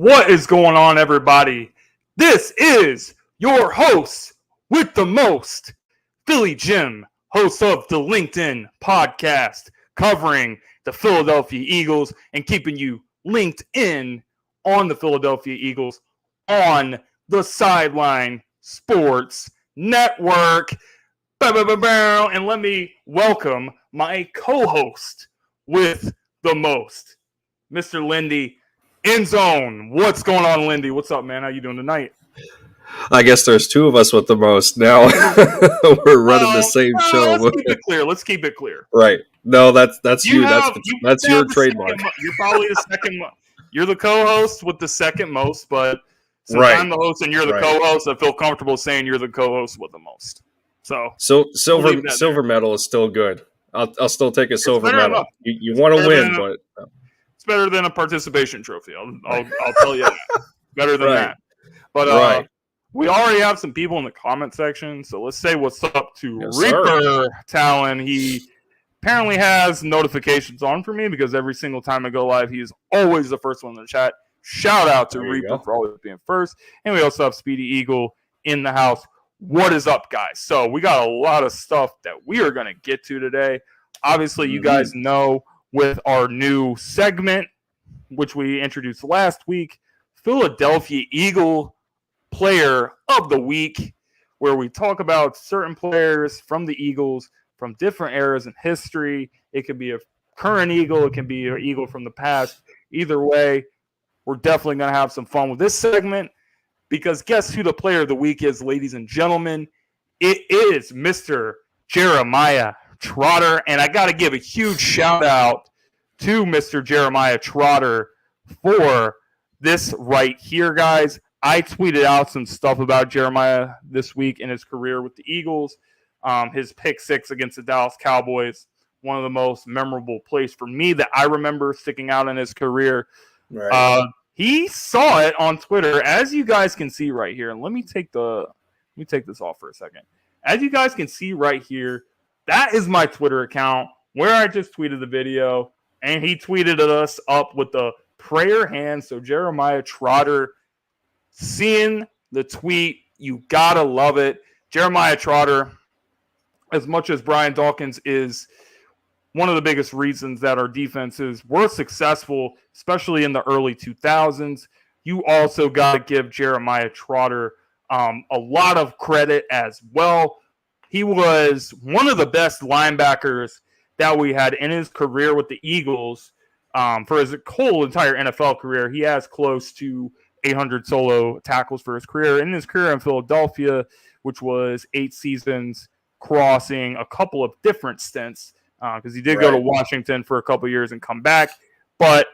What is going on, everybody? This is your host with the most, Philly Jim, host of the Linc'D podcast, covering the Philadelphia Eagles and keeping you linked in on the Philadelphia Eagles on the Sideline Sports Network. And let me welcome my co-host with the most, Mr. Linc'D. In zone. What's going on, Linc'D? What's up, man? How you doing tonight? I guess there's two of us with the most now. We're running the same show. Let's keep it clear. Right. No, that's you. That's your trademark. You're probably the second. You're the co-host with the second most, but since I'm the host and you're the co-host, I feel comfortable saying you're the co-host with the most. So silver medal is still good. I'll still take a silver medal. You want to win, but it's better than a participation trophy. I'll tell you that. Better than that. But we already have some people in the comment section, so let's say what's up to Reaper Talon. He apparently has notifications on for me because every single time I go live, he's always the first one in the chat. Shout out to Reaper for always being first. And we also have Speedy Eagle in the house. What is up, guys? So we got a lot of stuff that we are going to get to today. Obviously, you guys know with our new segment, which we introduced last week, Philadelphia Eagle Player of the Week, where we talk about certain players from the Eagles from different eras in history. It could be a current Eagle. It can be an Eagle from the past. Either way, we're definitely going to have some fun with this segment because guess who the Player of the Week is, ladies and gentlemen? It is Mr. Jeremiah Trotter, and I got to give a huge shout out to Mr. Jeremiah Trotter for this right here, guys. I tweeted out some stuff about Jeremiah this week in his career with the Eagles. His pick six against the Dallas Cowboys, one of the most memorable plays for me that I remember sticking out in his career. Right. He saw it on Twitter, as you guys can see right here. And let me take this off for a second. As you guys can see right here, that is my Twitter account where I just tweeted the video, and he tweeted us up with the prayer hand. So Jeremiah Trotter, seeing the tweet, you gotta love it. Jeremiah Trotter, as much as Brian Dawkins is one of the biggest reasons that our defenses were successful, especially in the early 2000s, you also got to give Jeremiah Trotter a lot of credit as well. He was one of the best linebackers that we had in his career with the Eagles. For his whole entire NFL career, he has close to 800 solo tackles for his career. In his career in Philadelphia, which was 8 seasons, crossing a couple of different stints, because he did go to Washington for a couple of years and come back. But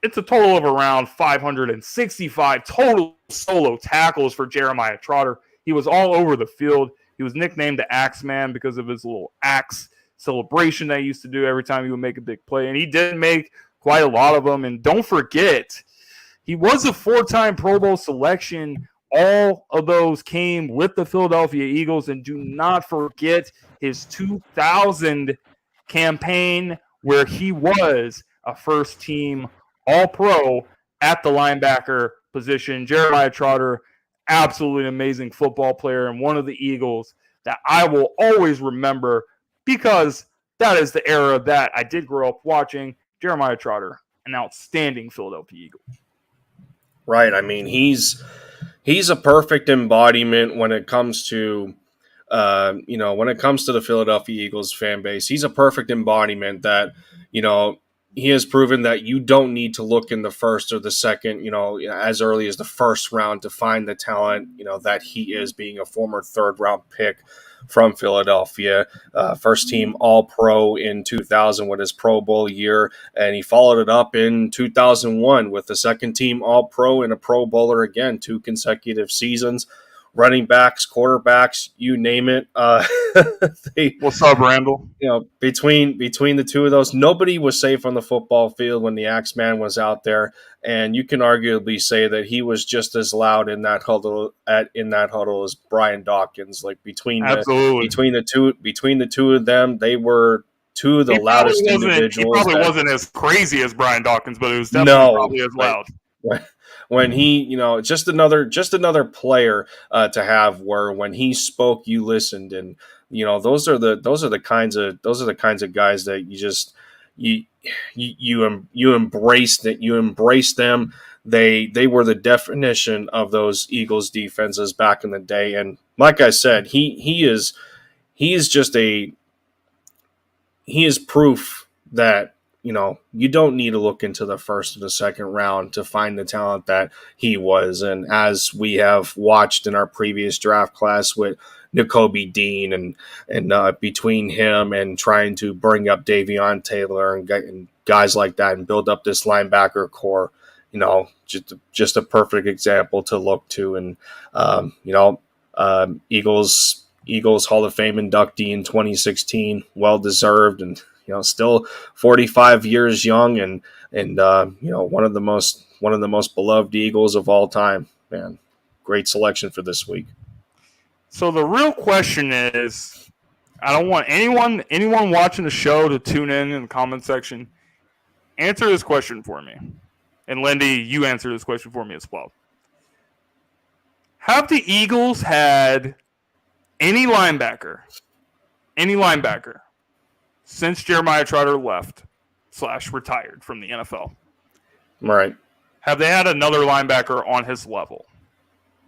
it's a total of around 565 total solo tackles for Jeremiah Trotter. He was all over the field. He was nicknamed the Axe Man because of his little axe celebration that he used to do every time he would make a big play. And he did make quite a lot of them. And don't forget, he was a 4-time Pro Bowl selection. All of those came with the Philadelphia Eagles. And do not forget his 2000 campaign where he was a first-team All-Pro at the linebacker position. Jeremiah Trotter, absolutely amazing football player and one of the Eagles that I will always remember because that is the era that I did grow up watching. Jeremiah Trotter, an outstanding Philadelphia Eagle. Right. I mean, he's a perfect embodiment when it comes to when it comes to the Philadelphia Eagles fan base. He's a perfect embodiment that, he has proven that you don't need to look in the first or the second, as early as the first round to find the talent, that he is, being a former third-round pick from Philadelphia, first team All-Pro in 2000 with his Pro Bowl year, and he followed it up in 2001 with the second team All-Pro and a Pro Bowler again, 2 consecutive seasons. Running backs, quarterbacks, you name it. What's up, Randall? Between the two of those, nobody was safe on the football field when the Axeman was out there, and you can arguably say that he was just as loud in that huddle as Brian Dawkins. Like between the two of them, they were two of the loudest individuals. He probably wasn't as crazy as Brian Dawkins, but it was definitely probably as loud. when he, just another player to have where when he spoke, you listened, and those are the kinds of guys that you embraced it. You embraced them. They were the definition of those Eagles defenses back in the day. And like I said, he is proof that you don't need to look into the first or the second round to find the talent that he was. And as we have watched in our previous draft class with Nakobe Dean and between him and trying to bring up Davion Taylor and guys like that and build up this linebacker core, just a perfect example to look to. And Eagles Hall of Fame inductee in 2016, well deserved, and still 45 years young, and one of the most beloved Eagles of all time. Man, great selection for this week. So the real question is, I don't want anyone watching the show to tune in the comment section. Answer this question for me, and Lindy, you answer this question for me as well. Have the Eagles had any linebacker since Jeremiah Trotter left / retired from the NFL? Right. Have they had another linebacker on his level?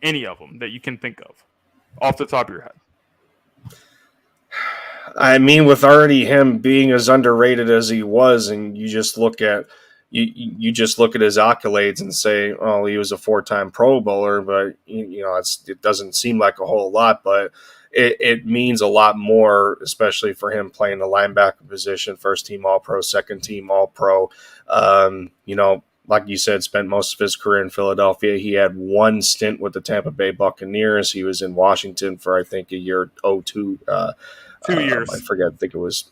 Any of them that you can think of off the top of your head? I mean, with already him being as underrated as he was, and you just look at his accolades and say, oh, he was a 4-time Pro Bowler, but it doesn't seem like a whole lot, but it means a lot more, especially for him playing the linebacker position, first team All-Pro, second team All-Pro. Like you said, spent most of his career in Philadelphia. He had one stint with the Tampa Bay Buccaneers. He was in Washington for, I think, a year, 2 years. I forget. I think it was,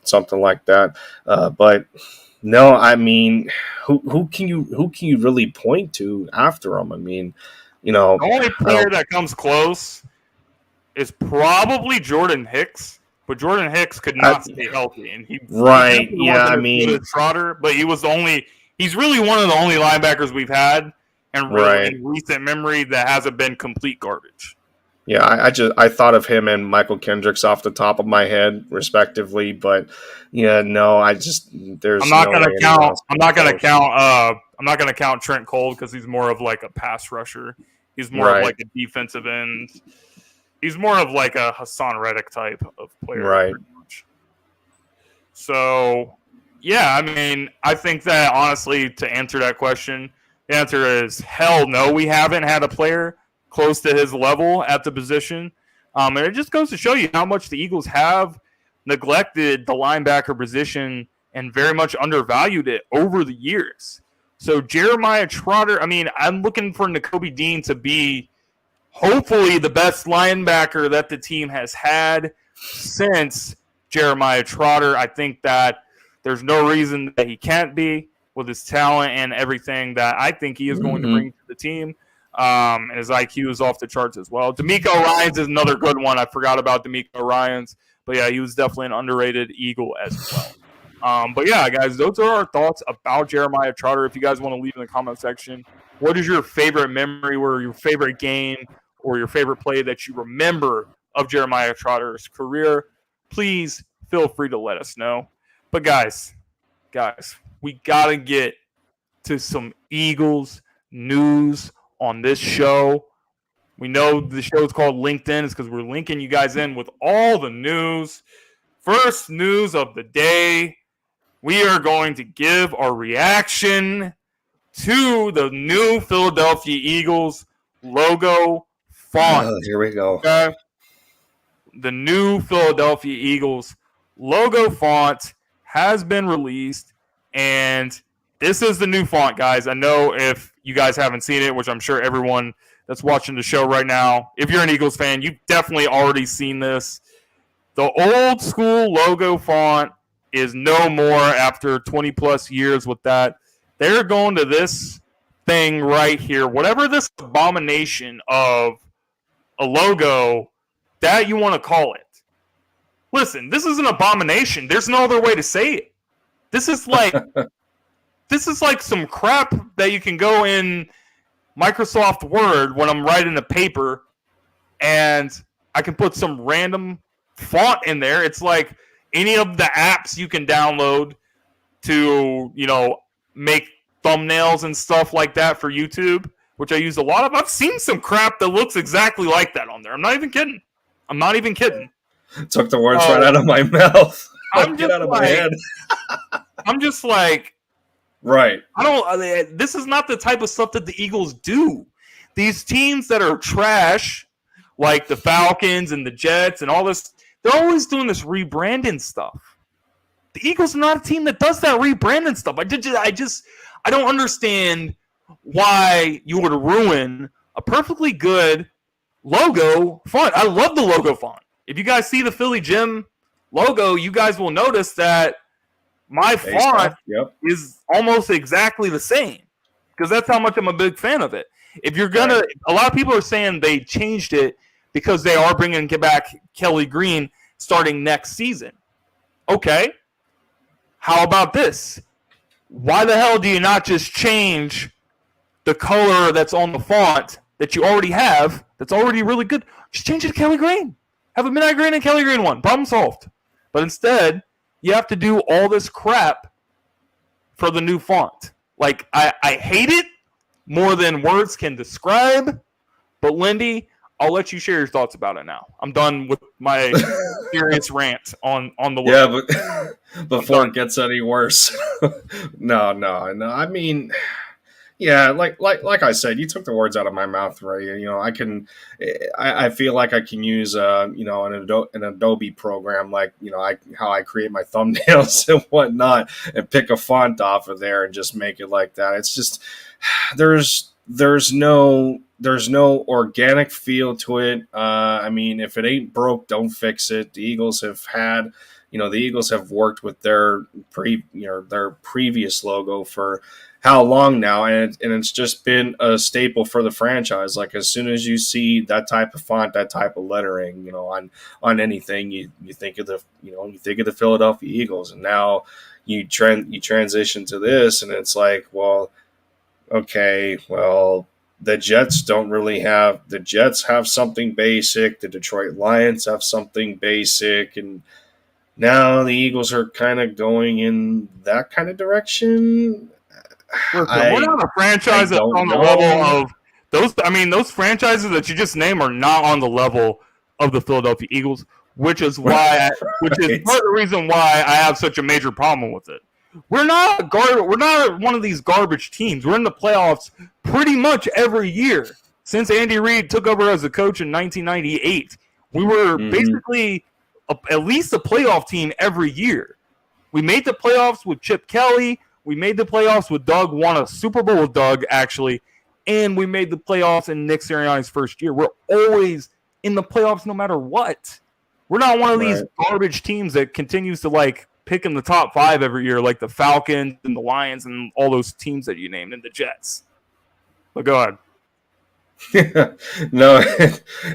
something like that. But no, I mean, who can you really point to after him? I mean, the only player that comes close is probably Jordan Hicks, but Jordan Hicks could not stay healthy, and he right. Yeah, I mean, Trotter, but he was he's really one of the only linebackers we've had, and really in recent memory that hasn't been complete garbage. Yeah, I thought of him and Michael Kendricks off the top of my head, respectively, but I'm not gonna count Trent Cole because he's more of like a pass rusher. He's more of like a defensive end. He's more of like a Hassan Reddick type of player. Right. So, yeah, I mean, I think that honestly, to answer that question, the answer is hell no. We haven't had a player close to his level at the position. And it just goes to show you how much the Eagles have neglected the linebacker position and very much undervalued it over the years. So Jeremiah Trotter, I mean, I'm looking for Nakobe Dean to be hopefully the best linebacker that the team has had since Jeremiah Trotter. I think that there's no reason that he can't be with his talent and everything that I think he is going to bring to the team. And his IQ is off the charts as well. D'Amico Ryans is another good one. I forgot about D'Amico Ryans. But, yeah, he was definitely an underrated Eagle as well. But, yeah, guys, those are our thoughts about Jeremiah Trotter. If you guys want to leave in the comment section, what is your favorite memory or your favorite game or your favorite play that you remember of Jeremiah Trotter's career? Please feel free to let us know. But, guys, we got to get to some Eagles news on this show. We know the show is called Linc'D. It's because we're linking you guys in with all the news. First news of the day, we are going to give our reaction to the new Philadelphia Eagles logo font. Here we go. Okay? The new Philadelphia Eagles logo font has been released, and this is the new font, guys. I know if you guys haven't seen it, which I'm sure everyone that's watching the show right now, if you're an Eagles fan, you've definitely already seen this. The old school logo font is no more after 20-plus years with that. They're going to this thing right here. Whatever this abomination of a logo that you want to call it. Listen, this is an abomination. There's no other way to say it. This is like this is like some crap that you can go in Microsoft Word when I'm writing a paper, and I can put some random font in there. It's like any of the apps you can download to, make thumbnails and stuff like that for YouTube, which I use a lot of. I've seen some crap that looks exactly like that on there. I'm not even kidding. Took the words right out of my mouth. Get out of my head. I'm just like, right. This is not the type of stuff that the Eagles do. These teams that are trash, like the Falcons and the Jets and all this, they're always doing this rebranding stuff. The Eagles are not a team that does that rebranding stuff. I don't understand why you would ruin a perfectly good logo font. I love the logo font. If you guys see the Philly Gym logo, you guys will notice that my font is almost exactly the same, because that's how much I'm a big fan of it. If you're gonna, a lot of people are saying they changed it because they are bringing back Kelly Green starting next season. Okay, how about this? Why the hell do you not just change the color that's on the font that you already have, that's already really good? Just change it to Kelly Green. Have a midnight green and Kelly Green one. Problem solved. But instead, you have to do all this crap for the new font. Like, I hate it more than words can describe. But, Lindy, I'll let you share your thoughts about it now. I'm done with my serious rant on the logo. Yeah, but before it gets any worse. No. I mean, yeah, like I said, you took the words out of my mouth, right? I feel like I can use an Adobe program, like, how I create my thumbnails and whatnot, and pick a font off of there and just make it like that. It's just there's no organic feel to it. I mean, if it ain't broke, don't fix it. The Eagles have worked with their previous logo for how long now, and it's just been a staple for the franchise. Like, as soon as you see that type of font, that type of lettering, on anything, you think of the Philadelphia Eagles, and now you transition to this, and it's like, well, okay, well, the Jets have something basic. The Detroit Lions have something basic, and now the Eagles are kind of going in that kind of direction. We're not a franchise that's on the level of those. I mean, those franchises that you just named are not on the level of the Philadelphia Eagles, which is part of the reason why I have such a major problem with it. We're not one of these garbage teams. We're in the playoffs pretty much every year since Andy Reid took over as a coach in 1998. We were basically at least a playoff team every year. We made the playoffs with Chip Kelly. We made the playoffs with Doug, won a Super Bowl with Doug, actually, and we made the playoffs in Nick Sirianni's first year. We're always in the playoffs no matter what. We're not one of these garbage teams that continues to, pick in the top 5 every year, like the Falcons and the Lions and all those teams that you named, and the Jets. But go ahead. No,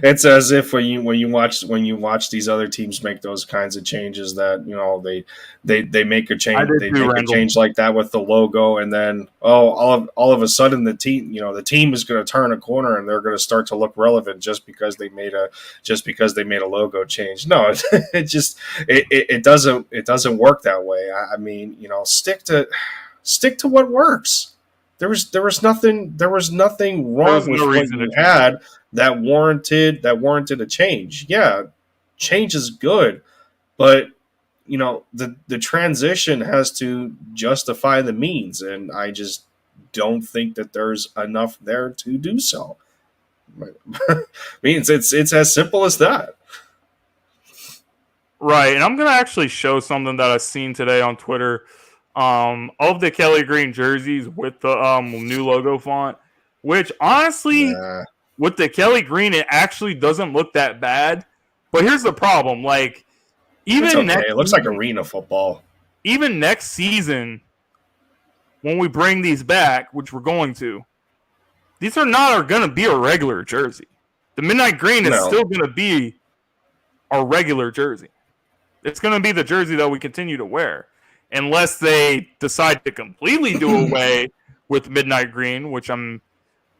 it's as if when you watch these other teams make those kinds of changes, that they make a change like that with the logo, and then all of a sudden the team is going to turn a corner and they're going to start to look relevant just because they made a logo change. No, it doesn't work that way. I mean, stick to what works. There was nothing wrong with what you had that warranted a change. Yeah, change is good, but the transition has to justify the means, and I just don't think that there's enough there to do so. I mean, it's as simple as that. Right, and I'm gonna actually show something that I've seen today on Twitter. Of the Kelly Green jerseys with the new logo font, which honestly, with the Kelly Green, it actually doesn't look that bad. But here's the problem: it looks like arena football. Even next season, when we bring these back, which we're going to, these are going to be a regular jersey. The midnight green is still going to be our regular jersey. It's going to be the jersey that we continue to wear. unless they decide to completely do away with midnight green, which I'm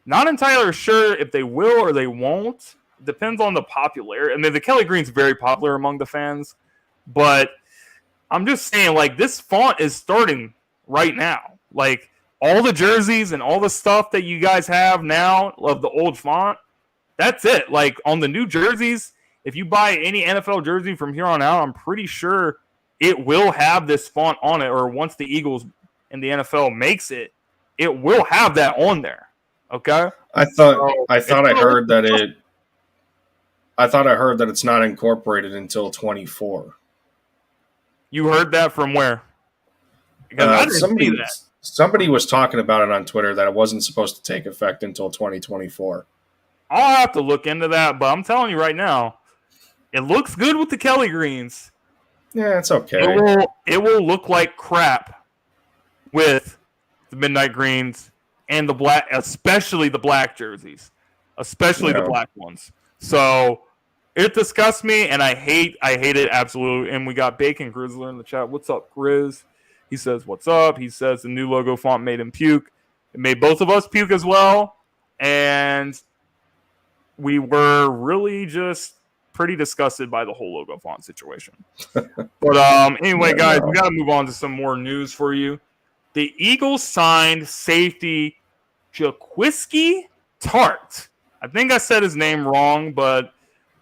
not entirely sure if they will or they won't. Depends on the popularity. I mean, the Kelly green's very popular among the fans, but I'm just saying, like, this font is starting right now. Like, all the jerseys and all the stuff that you guys have now of the old font, that's it. Like, on the new jerseys, if you buy any NFL jersey from here on out, I'm pretty sure it will have this font on it, or once the Eagles and the NFL makes it, it will have that on there. Okay? I thought I heard that it's not incorporated until 24. You heard that from where? Because I didn't see that. Somebody was talking about it on Twitter that it wasn't supposed to take effect until 2024. I'll have to look into that, but I'm telling you right now, it looks good with the Kelly greens. Yeah, it's okay. It will look like crap with the midnight greens and the black, especially the black jerseys, especially the black ones. So it disgusts me, and I hate it absolutely. And we got Bacon Grizzler in the chat. What's up, Grizz? He says, what's up? He says the new logo font made him puke. It made both of us puke as well. And we were really just pretty disgusted by the whole logo font situation. But anyway, guys, we got to move on to some more news for you. The Eagles signed safety Jaquiski Tart. I think I said his name wrong, but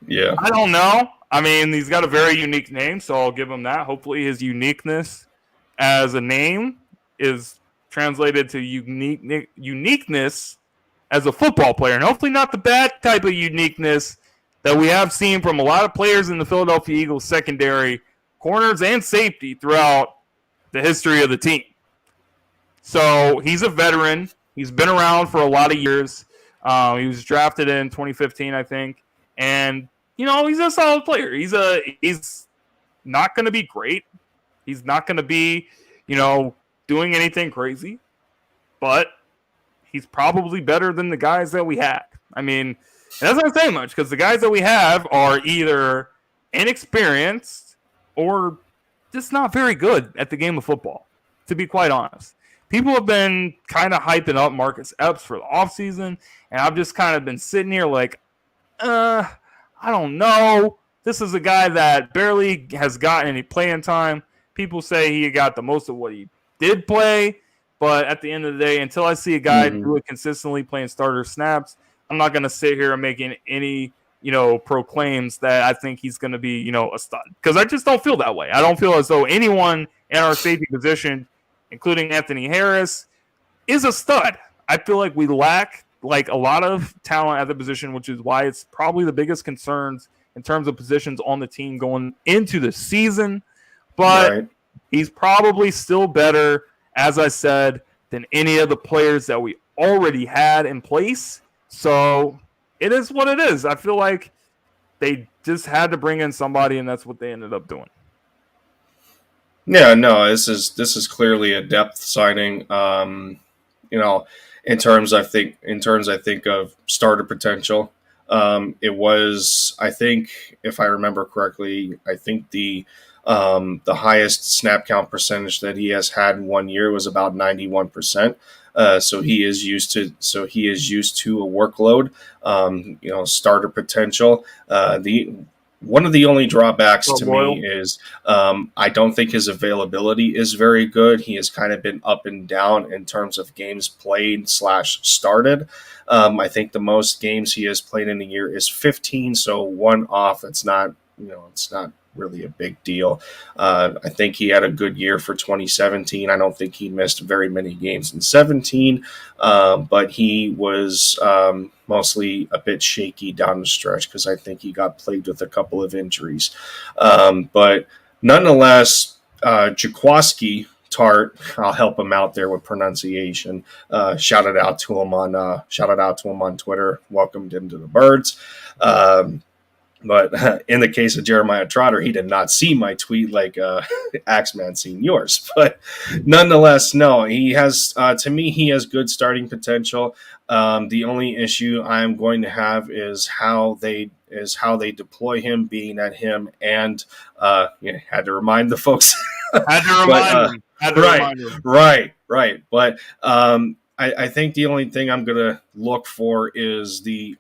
yeah, I don't know. I mean, he's got a very unique name, so I'll give him that. Hopefully his uniqueness as a name is translated to uniqueness as a football player, and hopefully not the bad type of uniqueness that we have seen from a lot of players in the Philadelphia Eagles secondary, corners and safety throughout the history of the team. So he's a veteran. He's been around for a lot of years. He was drafted in 2015, I think. And, you know, he's a solid player. He's not going to be great. He's not going to be, you know, doing anything crazy. But he's probably better than the guys that we had. I mean, that's not saying much because the guys that we have are either inexperienced or just not very good at the game of football, to be quite honest. People have been kind of hyping up Marcus Epps for the offseason, and I've just kind of been sitting here like, I don't know. This is a guy that barely has gotten any playing time. People say he got the most of what he did play, but at the end of the day, until I see a guy do it consistently playing starter snaps, I'm not going to sit here and making any, you know, proclaims that I think he's going to be, you know, a stud. Because I just don't feel that way. I don't feel as though anyone in our safety position, including Anthony Harris, is a stud. I feel like we lack like a lot of talent at the position, which is why it's probably the biggest concerns in terms of positions on the team going into the season. But he's probably still better, as I said, than any of the players that we already had in place. So it is what it is. I feel like they just had to bring in somebody, and that's what they ended up doing. Yeah, no, this is clearly a depth signing. You know, in terms I think of starter potential. It was, I think, if I remember correctly, I think the highest snap count percentage that he has had in 1 year was about 91%. So he is used to a workload. You know, starter potential. One of the only drawbacks to me is I don't think his availability is very good. He has kind of been up and down in terms of games played / started. I think the most games he has played in a year is 15, so one off. It's not really a big deal. I think he had a good year for 2017. I don't think he missed very many games in 17, but he was mostly a bit shaky down the stretch because I think he got plagued with a couple of injuries. But nonetheless, Jaquiski Tart, I'll help him out there with pronunciation. Shouted out to him on Twitter. Welcomed him to the Birds. But in the case of Jeremiah Trotter, he did not see my tweet like Axeman seen yours. But nonetheless, no, he has, to me, he has good starting potential. The only issue I'm going to have is how they deploy him, being at him, and had to remind the folks. Had to remind him. Had to remind him. Right. But I think the only thing I'm gonna look for is the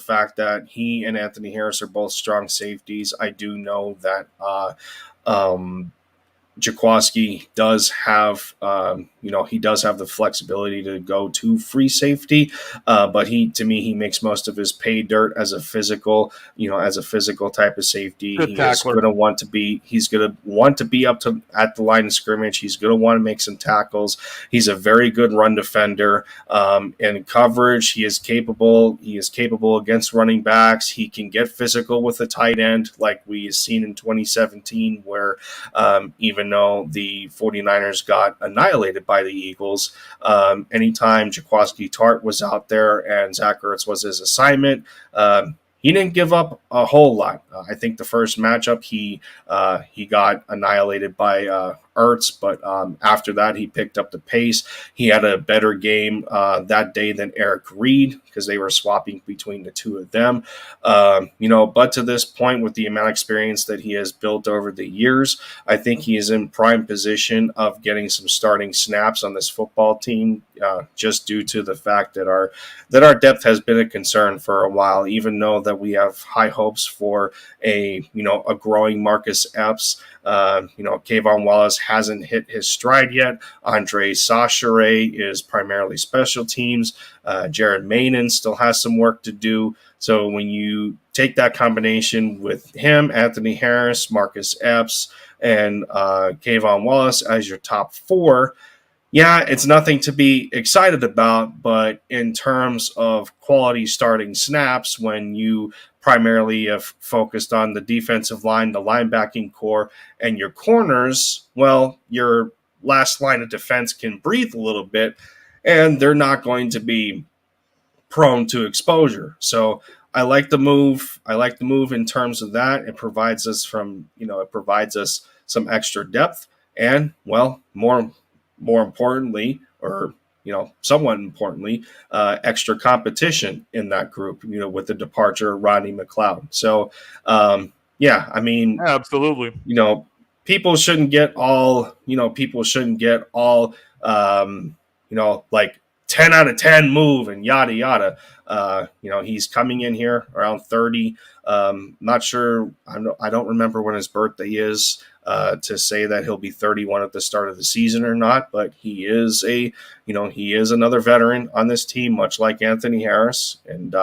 fact that he and Anthony Harris are both strong safeties. I do know that Jaquaski does have, he does have the flexibility to go to free safety, but to me, he makes most of his pay dirt as a physical type of safety. He's going to want to be up to at the line of scrimmage. He's going to want to make some tackles. He's a very good run defender. In coverage, he is capable. He is capable against running backs. He can get physical with a tight end, like we seen in 2017, where even though the 49ers got annihilated by the Eagles, anytime Jaquaski Tart was out there and Zach Ertz was his assignment, he didn't give up a whole lot. I think the first matchup he got annihilated by Ertz, but after that he picked up the pace. He had a better game that day than Eric Reed because they were swapping between the two of them. But to this point, with the amount of experience that he has built over the years, I think he is in prime position of getting some starting snaps on this football team, just due to the fact that our depth has been a concern for a while, even though that we have high hopes for a growing Marcus Epps. Kayvon Wallace hasn't hit his stride yet. Andre Sachere is primarily special teams. Jared Mainen still has some work to do. So when you take that combination with him, Anthony Harris, Marcus Epps, and Kayvon Wallace as your top four, yeah, it's nothing to be excited about, but in terms of quality starting snaps, when you primarily have focused on the defensive line, the linebacking core, and your corners, well, your last line of defense can breathe a little bit, and they're not going to be prone to exposure. So I like the move. I like the move in terms of that. It provides us some extra depth, and, well, more importantly, or somewhat importantly, extra competition in that group, with the departure of Rodney McLeod. So, absolutely. People shouldn't get all, like 10 out of 10 move and yada, yada. He's coming in here around 30. Not sure. I don't remember when his birthday is, to say that he'll be 31 at the start of the season or not, but he is another veteran on this team, much like Anthony Harris. And,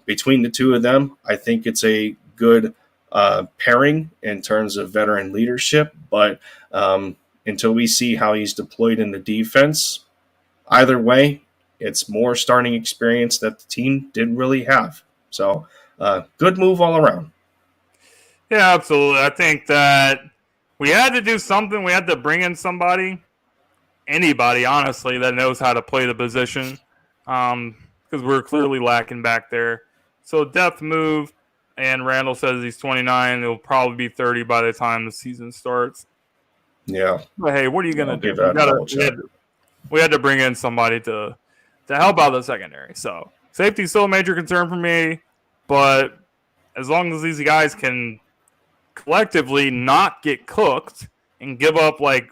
between the two of them, I think it's a good pairing in terms of veteran leadership. But until we see how he's deployed in the defense, either way, it's more starting experience that the team didn't really have. So, good move all around. Yeah, absolutely. I think that we had to do something. We had to bring in anybody, honestly, that knows how to play the position, because we're clearly lacking back there. So depth move, and Randall says he's 29. He'll probably be 30 by the time the season starts. Yeah. But hey, what are you going to do? We had to bring in somebody to help out the secondary. So safety's still a major concern for me, but as long as these guys can collectively not get cooked and give up like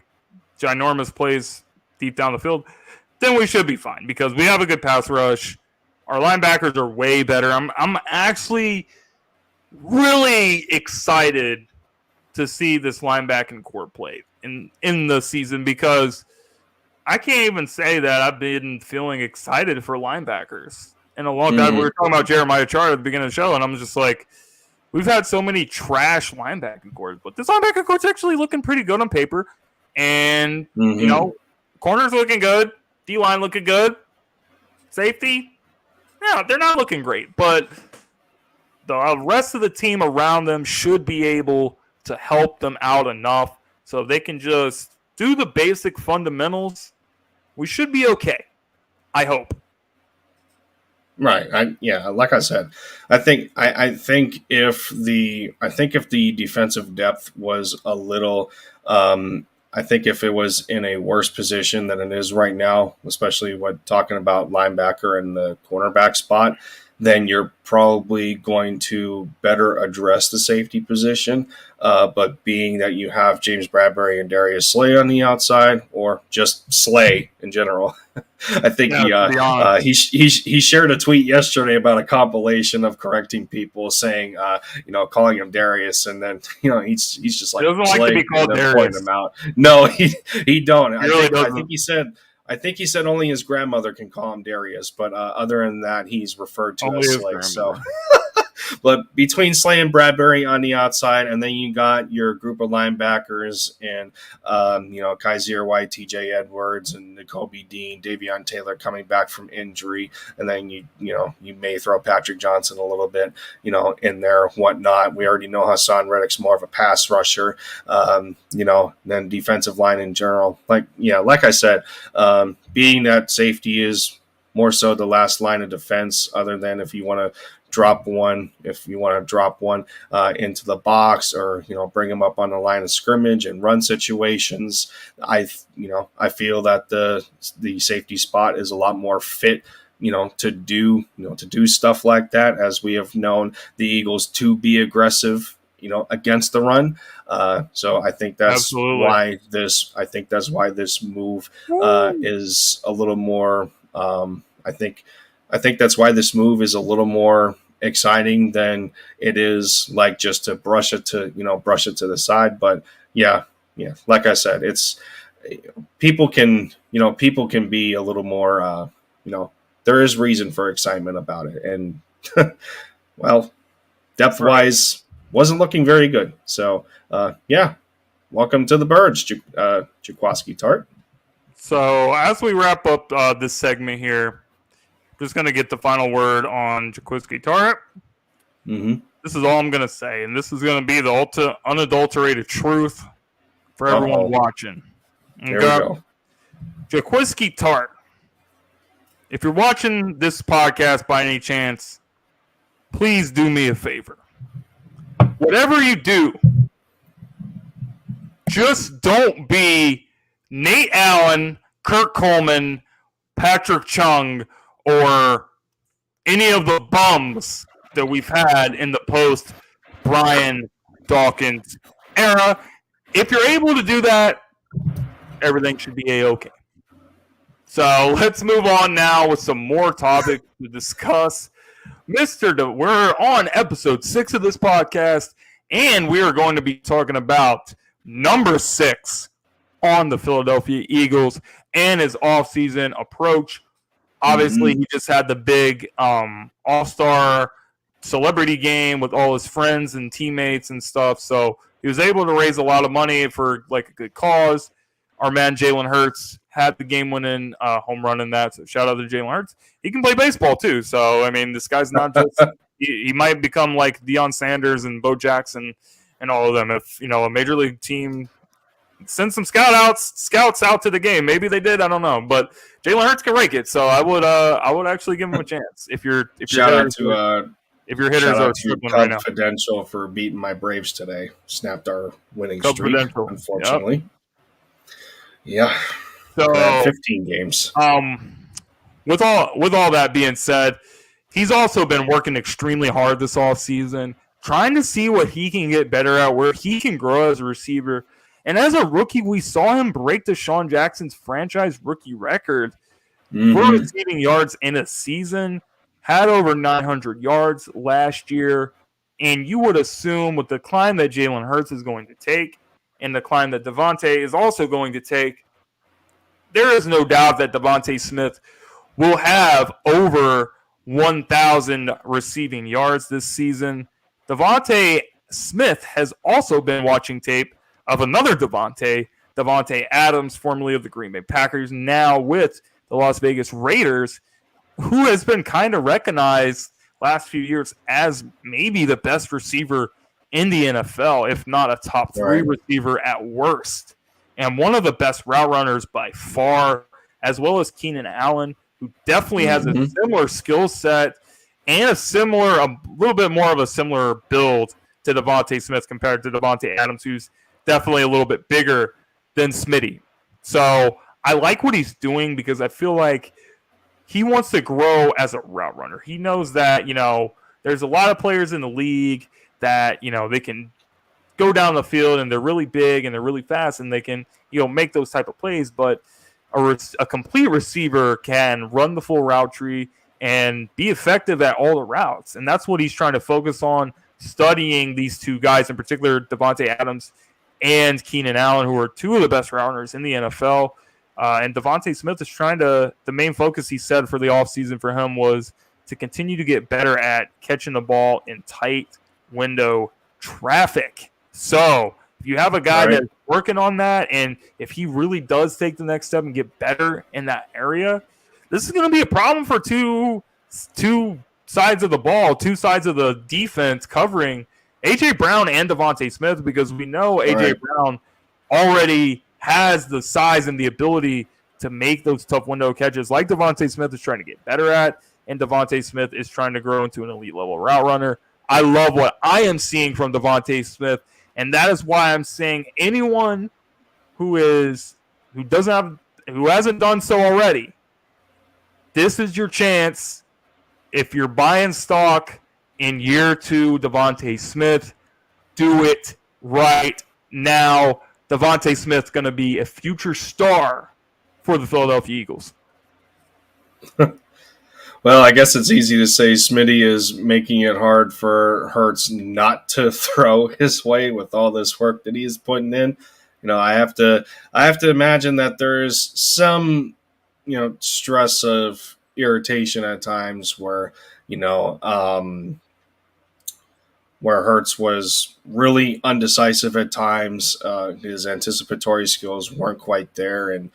ginormous plays deep down the field, then we should be fine because we have a good pass rush. Our linebackers are way better. I'm actually really excited to see this linebacking core play in the season because I can't even say that I've been feeling excited for linebackers in a long time. We were talking about Jeremiah Trotter at the beginning of the show, and I'm just like, we've had so many trash linebacking cores, but this linebacking core's actually looking pretty good on paper. And, corners looking good, D-line looking good, safety, yeah, they're not looking great. But the rest of the team around them should be able to help them out enough so they can just do the basic fundamentals. We should be okay, I hope. Right. Like I said, I think if the defensive depth was a little, I think if it was in a worse position than it is right now, especially what talking about linebacker and the cornerback spot, then you're probably going to better address the safety position. But being that you have James Bradbury and Darius Slay on the outside, or just Slay in general, I think he shared a tweet yesterday about a compilation of correcting people saying, calling him Darius, and then he's just like, he doesn't like to be called Darius. Pointing him out. No, he don't. He I think he said only his grandmother can call him Darius, but other than that, he's referred to as Slay. So. But between Slay and Bradbury on the outside, and then you got your group of linebackers and, Kaiser White, TJ Edwards, and Nakobe Dean, Davion Taylor coming back from injury. And then, you may throw Patrick Johnson a little bit, in there, whatnot. We already know Hassan Reddick's more of a pass rusher, than defensive line in general. Like I said, being that safety is more so the last line of defense, other than if you want to drop one into the box, or bring them up on the line of scrimmage and run situations. I feel that the safety spot is a lot more fit to do stuff like that, as we have known the Eagles to be aggressive against the run. So I think that's why this move is a little more I think that's why this move is a little more exciting than it is like just to brush it to the side. But like I said, it's people can be a little more there is reason for excitement about it, and well, depth wise wasn't looking very good. So welcome to the Birds, Jaquiski Tartt. So as we wrap up this segment here, just going to get the final word on Jaquiski Tartt. Mm-hmm. This is all I'm going to say, and this is going to be the unadulterated truth for everyone watching. There we go. Jaquiski Tartt, if you're watching this podcast by any chance, please do me a favor. Whatever you do, just don't be Nate Allen, Kirk Coleman, Patrick Chung, or any of the bums that we've had in the post Brian Dawkins era. If you're able to do that, everything should be A-okay. So let's move on now with some more topics to discuss. We're on episode 6 of this podcast, and we are going to be talking about number 6 on the Philadelphia Eagles and his offseason approach. Obviously, he just had the big all-star celebrity game with all his friends and teammates and stuff. So he was able to raise a lot of money for like a good cause. Our man Jalen Hurts had the game-winning home run in that. So shout out to Jalen Hurts. He can play baseball too. So I mean, this guy's not just he might become like Deion Sanders and Bo Jackson and all of them. If a major league team send some scouts out to the game. Maybe they did. I don't know. But Jalen Hurts can rake it, so I would actually give him a chance. If your hitters are slipping right now. Confidential for beating my Braves today. Snapped our winning streak, unfortunately. Yep. Yeah. So 15 games. With all that being said, he's also been working extremely hard this offseason, trying to see what he can get better at, where he can grow as a receiver. And as a rookie, we saw him break Deshaun Jackson's franchise rookie record for receiving yards in a season, had over 900 yards last year. And you would assume with the climb that Jalen Hurts is going to take and the climb that Devontae is also going to take, there is no doubt that Devontae Smith will have over 1,000 receiving yards this season. Devontae Smith has also been watching tape of another Devontae Adams, formerly of the Green Bay Packers, now with the Las Vegas Raiders, who has been kind of recognized last few years as maybe the best receiver in the NFL, if not a top 3 receiver at worst, and one of the best route runners by far, as well as Keenan Allen, who definitely has a similar skill set and a little bit more of a similar build to Devontae Smith compared to Devontae Adams, who's definitely a little bit bigger than Smitty. So I like what he's doing because I feel like he wants to grow as a route runner. He knows that, there's a lot of players in the league that, they can go down the field and they're really big and they're really fast and they can, make those type of plays. But a complete receiver can run the full route tree and be effective at all the routes. And that's what he's trying to focus on, studying these two guys, in particular, Devontae Adams and Keenan Allen, who are two of the best route runners in the NFL. And Devontae Smith is the main focus he said for the offseason for him was to continue to get better at catching the ball in tight window traffic. So if you have a guy that's working on that, and if he really does take the next step and get better in that area, this is going to be a problem for two sides of the ball, two sides of the defense covering A.J. Brown and Devontae Smith, because we know A.J. Brown already has the size and the ability to make those tough window catches like Devontae Smith is trying to get better at, and Devontae Smith is trying to grow into an elite level route runner. I love what I am seeing from Devontae Smith, and that is why I'm saying anyone who hasn't done so already, this is your chance. If you're buying stock in year 2, Devontae Smith, do it right now. Devontae Smith's going to be a future star for the Philadelphia Eagles. Well, I guess it's easy to say Smitty is making it hard for Hurts not to throw his way with all this work that he's putting in. I have to imagine that there's some, stress of irritation at times where, where Hurts was really undecisive at times. His anticipatory skills weren't quite there. And,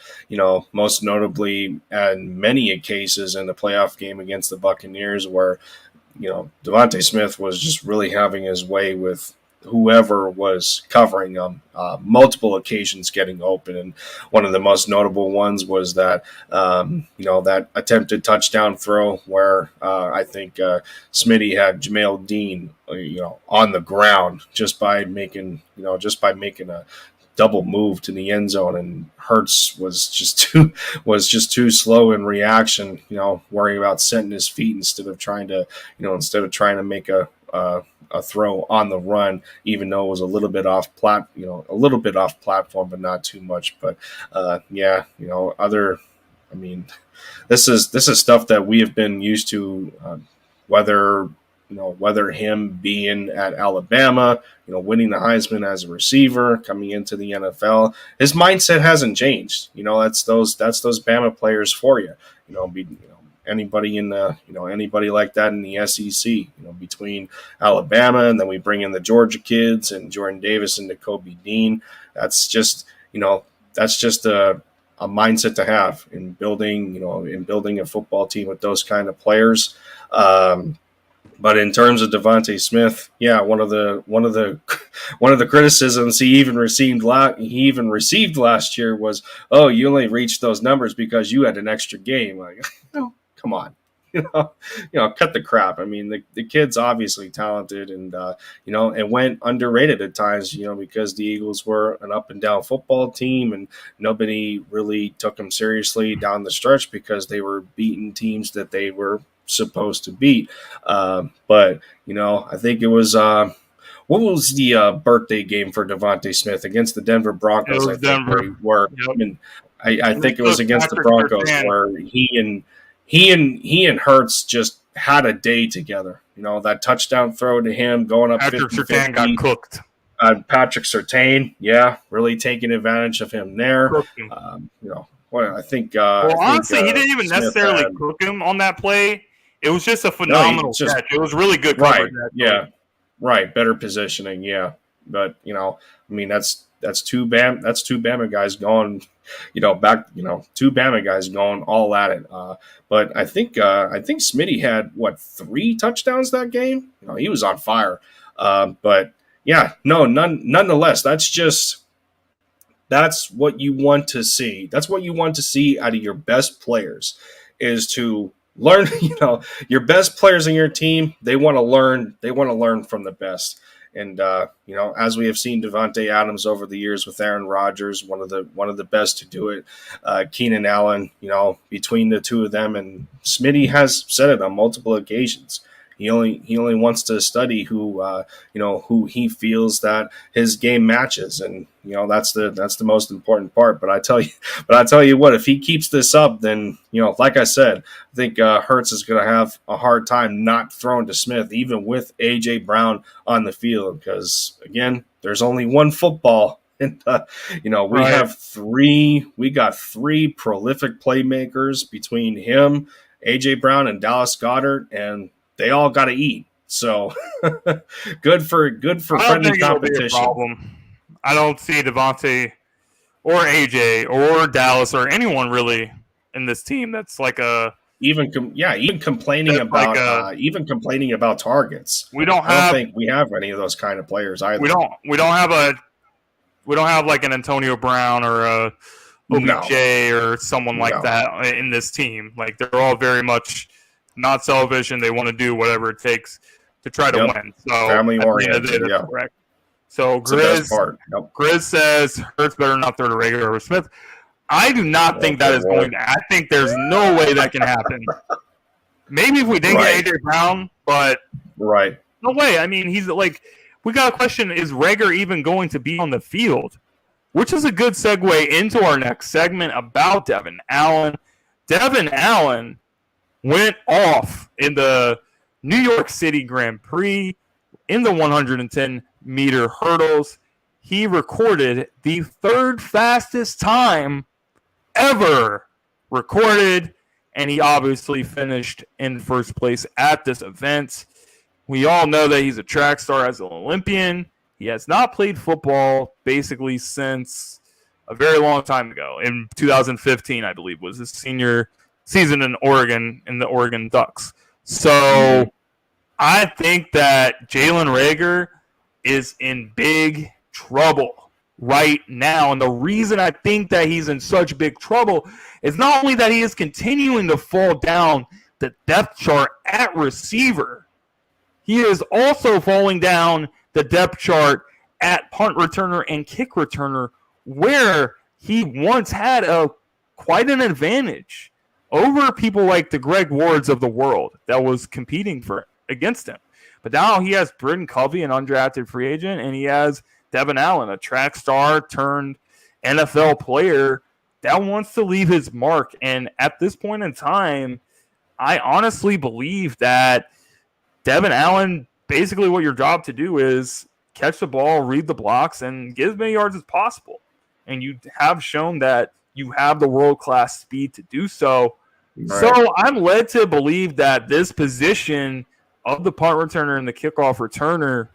most notably in many cases in the playoff game against the Buccaneers where, Devontae Smith was just really having his way with whoever was covering him, multiple occasions getting open. And one of the most notable ones was that, that attempted touchdown throw where I think Smitty had Jamel Dean, on the ground just by making a double move to the end zone, and Hurts was just too slow in reaction, worrying about setting his feet instead of trying to make a throw on the run, even though it was a little bit off platform, but not too much. But this is stuff that we have been used to, whether him being at Alabama, winning the Heisman as a receiver, coming into the NFL, his mindset hasn't changed. That's those Bama players for you. Anybody anybody like that in the SEC, between Alabama and then we bring in the Georgia kids and Jordan Davis and Kobe Dean. That's just a mindset to have in building a football team with those kind of players. But in terms of Devontae Smith, one of the criticisms he even received last year was, "Oh, you only reached those numbers because you had an extra game." Like, no, come on, cut the crap. I mean, the kid's obviously talented, and it went underrated at times, because the Eagles were an up and down football team, and nobody really took him seriously down the stretch because they were beating teams that they were supposed to beat. But I think it was what was the birthday game for Devontae Smith against the Denver Broncos? I think Denver. I think it was against the Broncos where he and Hurts just had a day together. That touchdown throw to him going up 50-50. Patrick Surtain got cooked. Patrick Surtain, really taking advantage of him there. I think. Honestly, he didn't even necessarily cook him on that play. It was just a phenomenal catch. It was really good coverage. Right. Better positioning. Yeah, but that's two Bama guys going. Two Bama guys going all at it. But I think Smitty had 3 touchdowns that game. He was on fire. But nonetheless, that's what you want to see. That's what you want to see out of your best players. is to learn. Your best players in your team, they want to learn. They want to learn from the best. And as we have seen Devontae Adams over the years with Aaron Rodgers, one of the best to do it. Keenan Allen, between the two of them, and Smitty has said it on multiple occasions. He only wants to study who he feels that his game matches, and that's the most important part. But I tell you what, if he keeps this up, then like I said, I think Hurts is going to have a hard time not throwing to Smith, even with AJ Brown on the field, because again, there's only one football. And we got three prolific playmakers between him, AJ Brown, and Dallas Goedert, and they all got to eat. So good for friendly competition. I don't see Devontae or AJ or Dallas or anyone really in this team that's like a even complaining about targets. I don't think we have any of those kind of players either. We don't have like an Antonio Brown or a OBJ or someone like that in this team. Like, they're all very much not selfish, and they want to do whatever it takes to try to win. So family oriented, correct. So Grizz says Hurts better not throw to Reagor over Smith. I do not think that is going to. I think there's no way that can happen. Maybe if we didn't get AJ Brown, but no way. I mean, he's like, we got a question: is Reagor even going to be on the field? Which is a good segue into our next segment about Devin Allen. Devin Allen went off in the New York City Grand Prix in the 110-meter hurdles. He recorded the third fastest time ever recorded, and he obviously finished in first place at this event. We all know that he's a track star as an Olympian. He has not played football basically since a very long time ago. In 2015, I believe, was his senior season in Oregon, in the Oregon Ducks. So I think that Jalen Reagor is in big trouble right now. And the reason I think that he's in such big trouble is not only that he is continuing to fall down the depth chart at receiver, he is also falling down the depth chart at punt returner and kick returner, where he once had quite an advantage over people like the Greg Wards of the world that was competing against him. But now he has Britton Covey, an undrafted free agent, and he has Devin Allen, a track star turned NFL player that wants to leave his mark. And at this point in time, I honestly believe that Devin Allen, basically what your job to do is catch the ball, read the blocks, and get as many yards as possible. And you have shown that you have the world-class speed to do so. Right. So I'm led to believe that this position of the punt returner and the kickoff returner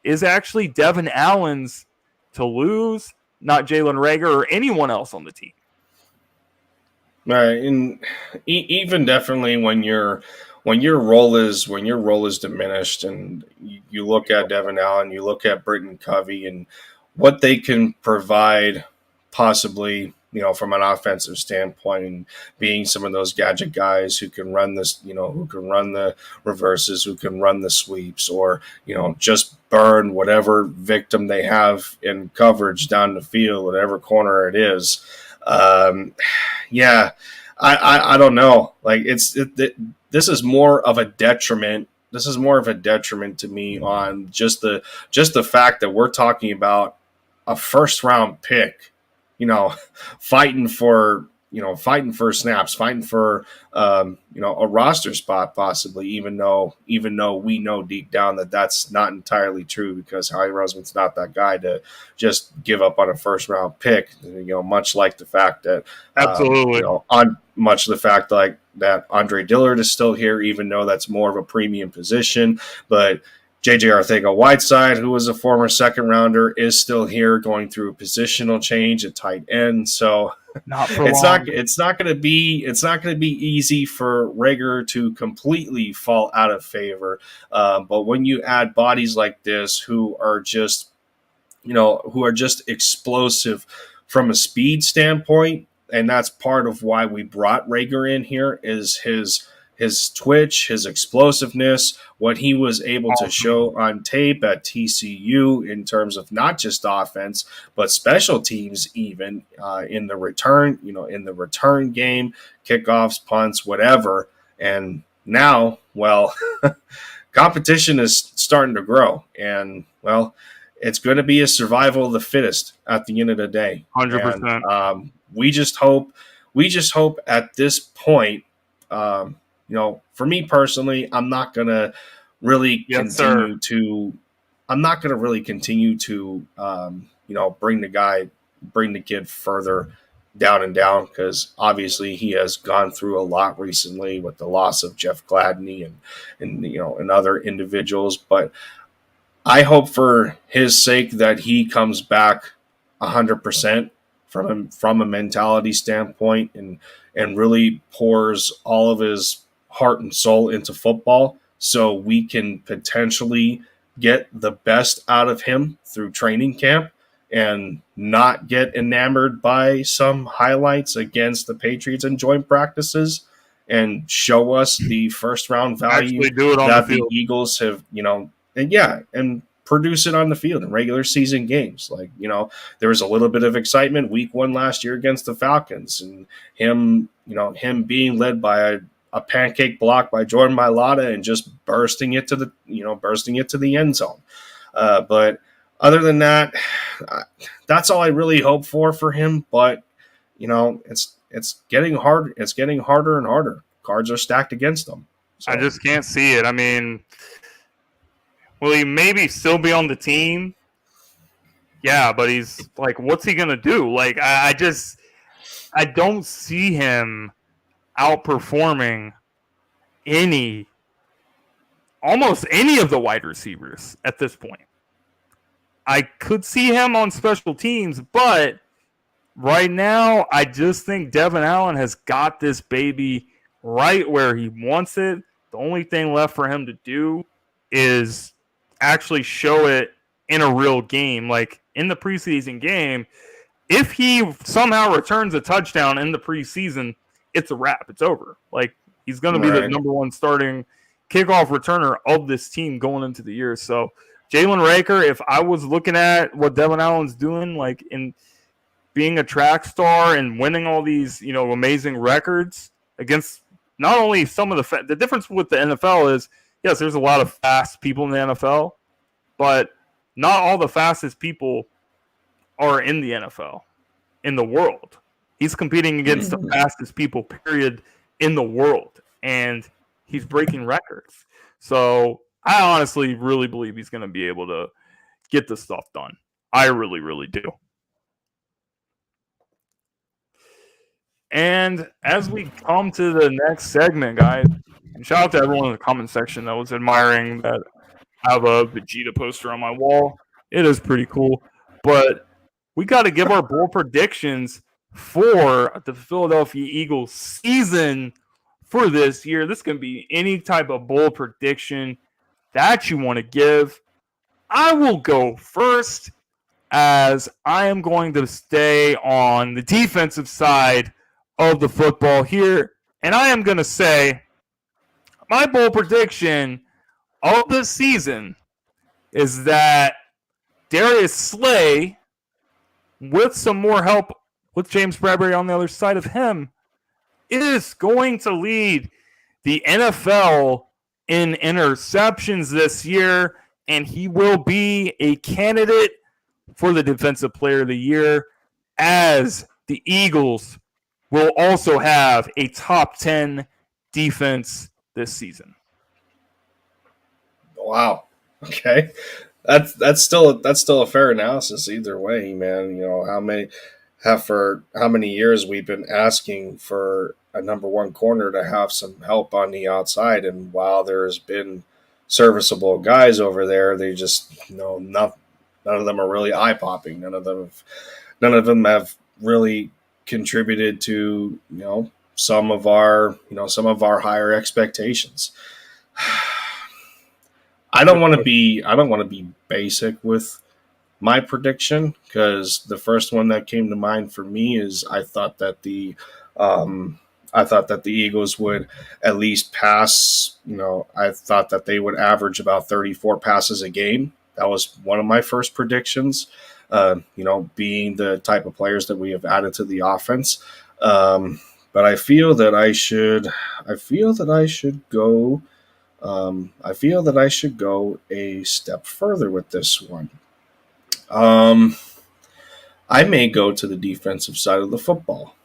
is actually Devin Allen's to lose, not Jalen Reagor or anyone else on the team. Right, and even definitely when your role is diminished, and you look at Devin Allen, you look at Britton Covey, and what they can provide, possibly, from an offensive standpoint, and being some of those gadget guys who can run this, who can run the reverses, who can run the sweeps, or, just burn whatever victim they have in coverage down the field, whatever corner it is. I don't know. Like, this is more of a detriment. This is more of a detriment to me on just the fact that we're talking about a first round pick, fighting for snaps, fighting for a roster spot, possibly, even though we know deep down that that's not entirely true, because Howie Roseman's not that guy to just give up on a first round pick. Much like the fact that absolutely much the fact like that Andre Dillard is still here, even though that's more of a premium position, but J.J. Arcega-Whiteside, who was a former second rounder, is still here, going through a positional change at tight end. So it's not going to be easy for Reagor to completely fall out of favor. But when you add bodies like this who are just explosive from a speed standpoint, and that's part of why we brought Rager in here, is his twitch, his explosiveness, what he was able to show on tape at TCU in terms of not just offense, but special teams, even in the return game, kickoffs, punts, whatever. And now, well, competition is starting to grow, and well, it's going to be a survival of the fittest at the end of the day. 100%. We just hope at this point, for me personally, I'm not going to really continue to bring the kid further down and down, because obviously he has gone through a lot recently with the loss of Jeff Gladney and other individuals. But I hope for his sake that he comes back 100% from a mentality standpoint, and really pours all of his heart and soul into football, so we can potentially get the best out of him through training camp, and not get enamored by some highlights against the Patriots in joint practices, and show us the first round value that the Eagles have, and produce it on the field in regular season games. Like, there was a little bit of excitement week 1 last year against the Falcons, and him being led by a pancake block by Jordan Mailata and just bursting it to the end zone. But other than that, that's all I really hope for him. But it's getting hard. It's getting harder and harder. Cards are stacked against them. So. I just can't see it. I mean, will he maybe still be on the team? Yeah, but he's like, what's he gonna do? Like, I don't see him outperforming almost any of the wide receivers at this point. I could see him on special teams, but right now, I just think Devin Allen has got this baby right where he wants it. The only thing left for him to do is actually show it in a real game. Like in the preseason game, if he somehow returns a touchdown in the preseason, it's a wrap. It's over. Like, he's going to be the number 1 starting kickoff returner of this team going into the year. So Jalen Reagor, if I was looking at what Devin Allen's doing, like in being a track star and winning all these, amazing records against not only some of the difference with the NFL is, yes, there's a lot of fast people in the NFL, but not all the fastest people are in the NFL, in the world. He's competing against the fastest people, period, in the world, and he's breaking records. So I honestly really believe he's going to be able to get this stuff done. I really, really do. And as we come to the next segment, guys, and shout out to everyone in the comment section that was admiring that I have a Vegeta poster on my wall. It is pretty cool. But we got to give our bold predictions for the Philadelphia Eagles season for this year. This can be any type of bold prediction that you want to give. I will go first, as I am going to stay on the defensive side of the football here. And I am going to say my bold prediction of the season is that Darius Slay, with some more help with James Bradbury on the other side of him, is going to lead the NFL in interceptions this year, and he will be a candidate for the Defensive Player of the Year, as the Eagles will also have a top 10 defense this season. Wow. Okay. That's still a fair analysis either way, man. How many years we've been asking for a number 1 corner to have some help on the outside, and while there's been serviceable guys over there, they just none of them are really eye popping. None of them have really contributed to some of our higher expectations. I don't want to be basic with my prediction, because the first one that came to mind for me is I thought that the Eagles would at least pass. I thought that they would average about 34 passes a game. That was one of my first predictions. Being the type of players that we have added to the offense. But I feel that I should go. I feel that I should go a step further with this one. I may go to the defensive side of the football.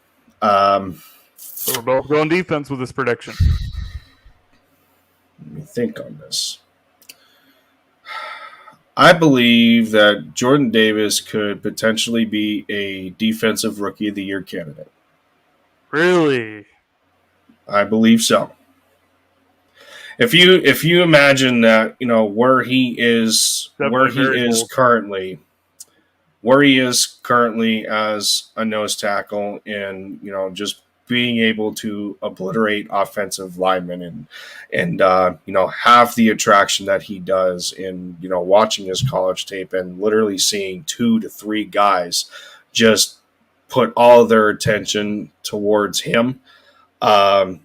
So we're both going defense with this prediction. Let me think on this. I believe that Jordan Davis could potentially be a defensive rookie of the year candidate. Really? I believe so. If you imagine that, where he is currently as a nose tackle, and just being able to obliterate offensive linemen and have the attraction that he does in watching his college tape and literally seeing 2 to 3 guys just put all of their attention towards him. But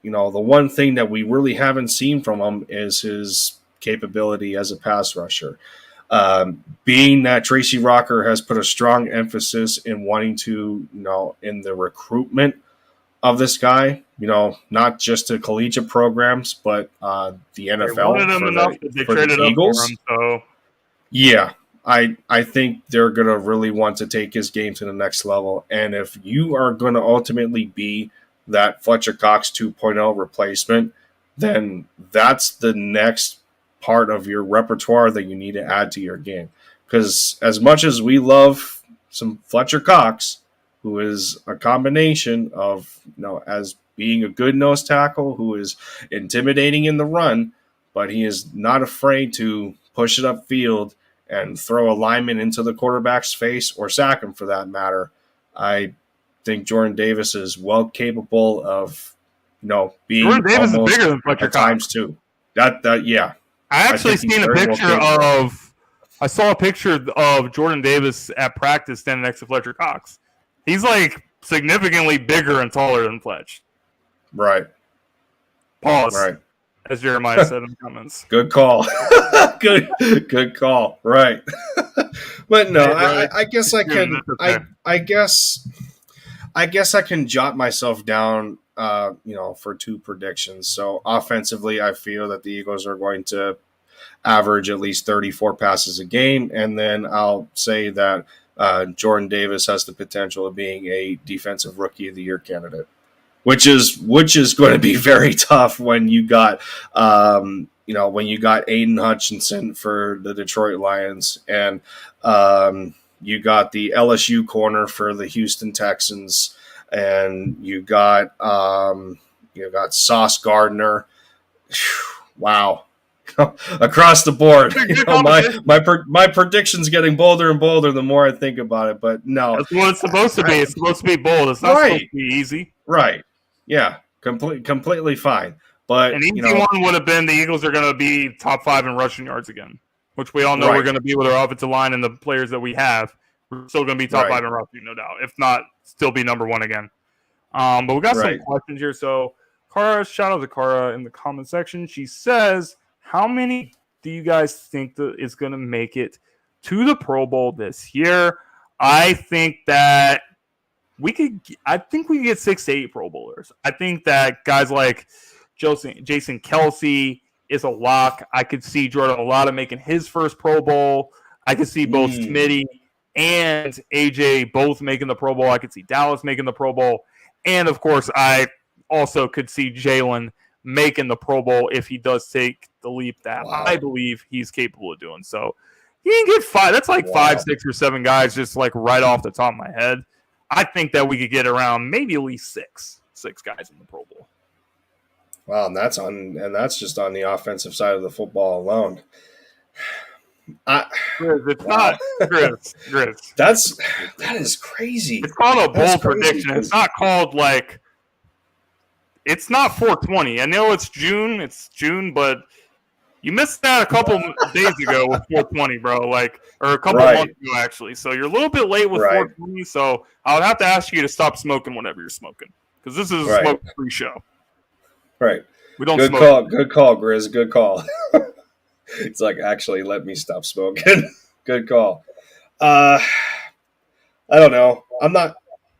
the one thing that we really haven't seen from him is his capability as a pass rusher. Being that Tracy Rocker has put a strong emphasis in wanting to, in the recruitment of this guy, not just to collegiate programs, but the NFL for the Eagles. For him, so. Yeah, I think they're going to really want to take his game to the next level. And if you are going to ultimately be that Fletcher Cox 2.0 replacement, then that's the next part of your repertoire that you need to add to your game. Because as much as we love some Fletcher Cox, who is a combination of, as being a good nose tackle, who is intimidating in the run, but he is not afraid to push it upfield and throw a lineman into the quarterback's face or sack him for that matter. I think Jordan Davis is well capable of, being Jordan Davis is bigger than Fletcher Cox. Times too. Yeah. I actually seen a picture of. I saw a picture of Jordan Davis at practice standing next to Fletcher Cox. He's like significantly bigger and taller than Fletch. Right. Pause. Right. As Jeremiah said in the comments. Good call. Good call. Right. But no, I guess I can. I guess I can jot myself down. For 2 predictions. So offensively, I feel that the Eagles are going to average at least 34 passes a game, and then I'll say that Jordan Davis has the potential of being a defensive rookie of the year candidate, which is going to be very tough when you got Aiden Hutchinson for the Detroit Lions, and you got the LSU corner for the Houston Texans. And you got Sauce Gardner. Wow, across the board. My prediction's getting bolder and bolder the more I think about it. But no, that's what it's supposed to be. It's supposed to be bold. It's not supposed to be easy. Right? Yeah, completely fine. But an easy one would have been the Eagles are going to be top 5 in rushing yards again, which we all know we're going to be with our offensive line and the players that we have. We're still going to be top 5 in rushing, no doubt. If not, still be number 1 again. But we got some questions here. So, Cara, shout out to Cara in the comment section. She says, how many do you guys think that is going to make it to the Pro Bowl this year? I think that we could get 6 to 8 Pro Bowlers. I think that guys like Jason Kelsey is a lock. I could see Jordan Mailata making his first Pro Bowl. I could see both Smitty and AJ both making the Pro Bowl. I could see Dallas making the Pro Bowl. And, of course, I also could see Jalen making the Pro Bowl if he does take the leap that I believe he's capable of doing. So he can get 5. That's like 5, 6, or 7 guys just like right off the top of my head. I think that we could get around maybe at least 6 guys in the Pro Bowl. Wow, and that's just on the offensive side of the football alone. It's not Grizz. That is crazy. It's called a bold prediction. It's not called like. It's not 420. I know it's June, but You missed that a couple days ago with 420, bro. Or a couple months ago, actually. So you're a little bit late with 420. So I would have to ask you to stop smoking whenever you're smoking, because this is a smoke-free show. Right. We don't Good smoke. call. Good call, Grizz. Good call. It's like, actually, let me stop smoking. Good call. I don't know. I'm not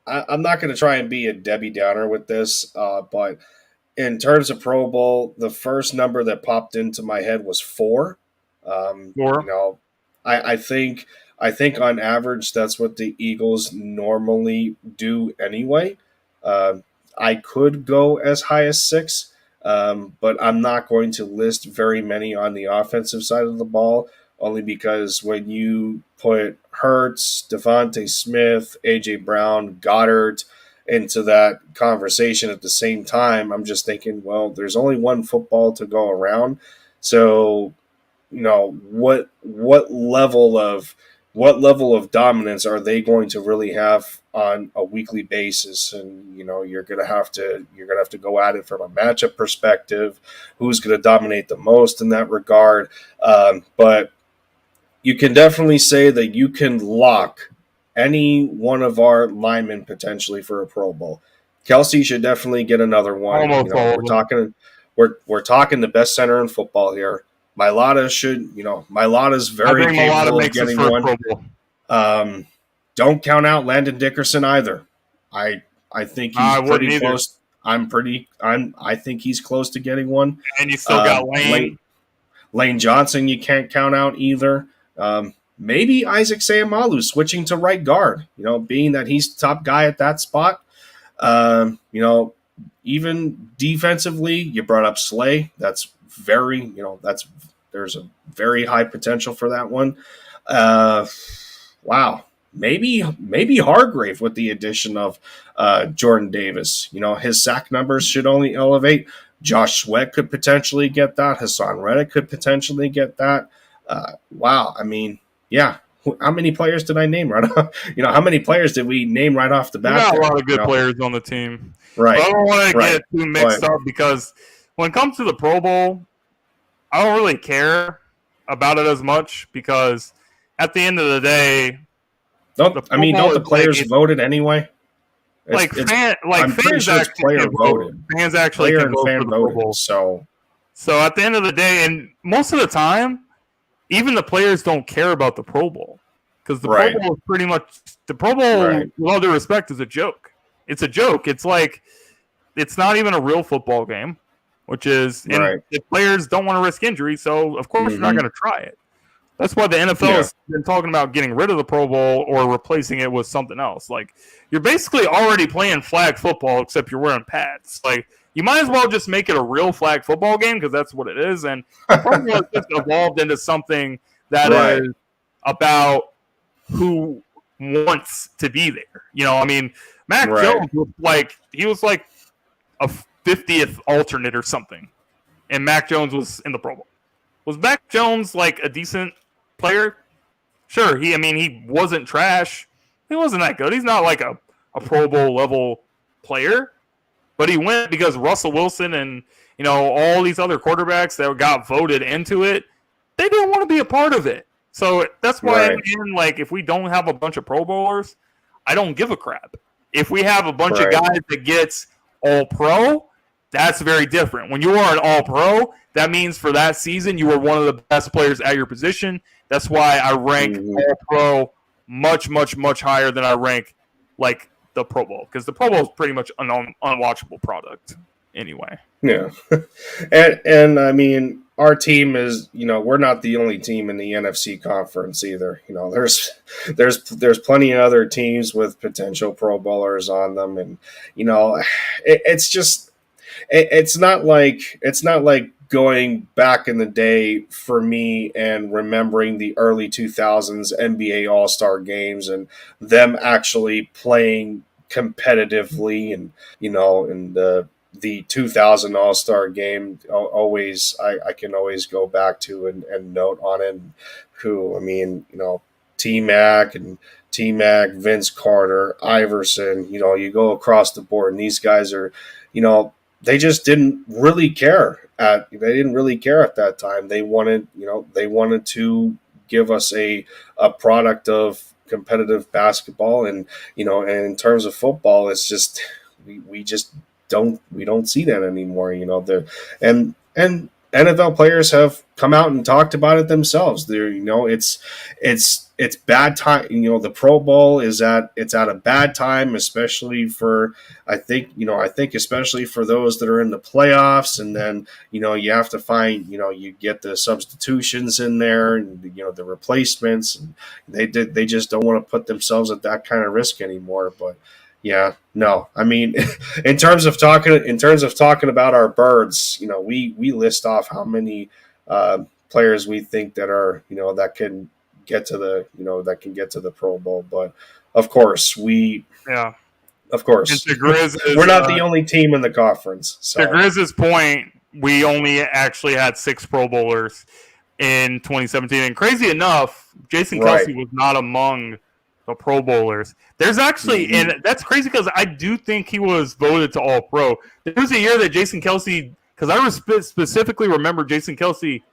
going to try and be a Debbie Downer with this, but in terms of Pro Bowl, the first number that popped into my head was 4. 4. You know, I think on average that's what the Eagles normally do anyway. I could go as high as 6, but I'm not going to list very many on the offensive side of the ball, only because when you put Hurts, Devontae Smith, A.J. Brown, Goddard into that conversation at the same time, I'm just thinking, well, there's only one football to go around. So, you know, what level of dominance are they going to really have on a weekly basis? And, you know, you're gonna have to go at it from a matchup perspective. Who's going to dominate the most in that regard? But you can definitely say that you can lock any one of our linemen potentially for a Pro Bowl. Kelsey should definitely get another one. Almost all of them. We're talking the best center in football here. Mailata's very capable of getting one. Don't count out Landon Dickerson either. I think he's pretty close. I think he's close to getting one. And you still got Lane. Lane Johnson you can't count out either. Maybe Isaac Seumalo switching to right guard, you know, being that he's the top guy at that spot. You know, even defensively, you brought up Slay. There's a very high potential for that one. Wow. Maybe Hargrave with the addition of Jordan Davis. You know, his sack numbers should only elevate. Josh Sweat could potentially get that. Hassan Reddick could potentially get that. Wow. I mean, yeah. How many players did I name right off? You know, how many players did we name right off the bat? Got a lot of good players on the team. Right. But I don't want to get too mixed up, because when it comes to the Pro Bowl, I don't really care about it as much, because at the end of the day, don't the players voted anyway? Fans actually voted. Fans actually can vote for the Pro Bowl. So at the end of the day, and most of the time, even the players don't care about the Pro Bowl, because the Pro Bowl is pretty much with all due respect, is a joke. It's a joke. It's like, it's not even a real football game, which is, and the players don't want to risk injury, so of course you're not going to try it. That's why the NFL has been talking about getting rid of the Pro Bowl or replacing it with something else. Like, you're basically already playing flag football, except you're wearing pads. Like, you might as well just make it a real flag football game, because that's what it is. And Pro Bowl has just evolved into something that is about who wants to be there. You know, I mean, Mac Jones was like a 50th alternate or something, and Mac Jones was in the Pro Bowl. Was Mac Jones like a decent player? Sure. He wasn't trash. He wasn't that good. He's not like a Pro Bowl level player, but he went because Russell Wilson and, you know, all these other quarterbacks that got voted into it, they didn't want to be a part of it. So that's why, if we don't have a bunch of Pro Bowlers, I don't give a crap. If we have a bunch of guys that gets all pro, that's very different. When you are an all pro, that means for that season you were one of the best players at your position. That's why I rank all pro much, much, much higher than I rank like the Pro Bowl, because the Pro Bowl is pretty much an unwatchable product anyway. Yeah. and I mean, our team is, you know, we're not the only team in the NFC conference either. You know, there's plenty of other teams with potential Pro Bowlers on them. And, you know, it's not like going back in the day for me and remembering the early 2000s NBA All-Star games and them actually playing competitively, and, you know, in the 2000 All-Star game, I can always go back to and note on it. Who, I mean, you know, T-Mac, Vince Carter, Iverson, you know, you go across the board, and these guys are, you know, they just didn't really care at that time. They wanted to give us a product of competitive basketball, and and in terms of football, it's just we just don't see that anymore. And NFL players have come out and talked about it themselves. It's bad time. The Pro Bowl it's at a bad time, especially for I think especially for those that are in the playoffs, and then you have to find you get the substitutions in there, and the replacements, and they just don't want to put themselves at that kind of risk anymore. But yeah, no, I mean, in terms of talking about our birds, we list off how many players we think that are that can get to the Pro Bowl, but of course we're not the only team in the conference. So. To Grizz's point, we only actually had 6 Pro Bowlers in 2017, and crazy enough, Jason Kelce was not among the Pro Bowlers. There's actually, and that's crazy because I do think he was voted to All Pro. There was a year that Jason Kelce, because I specifically remember Jason Kelce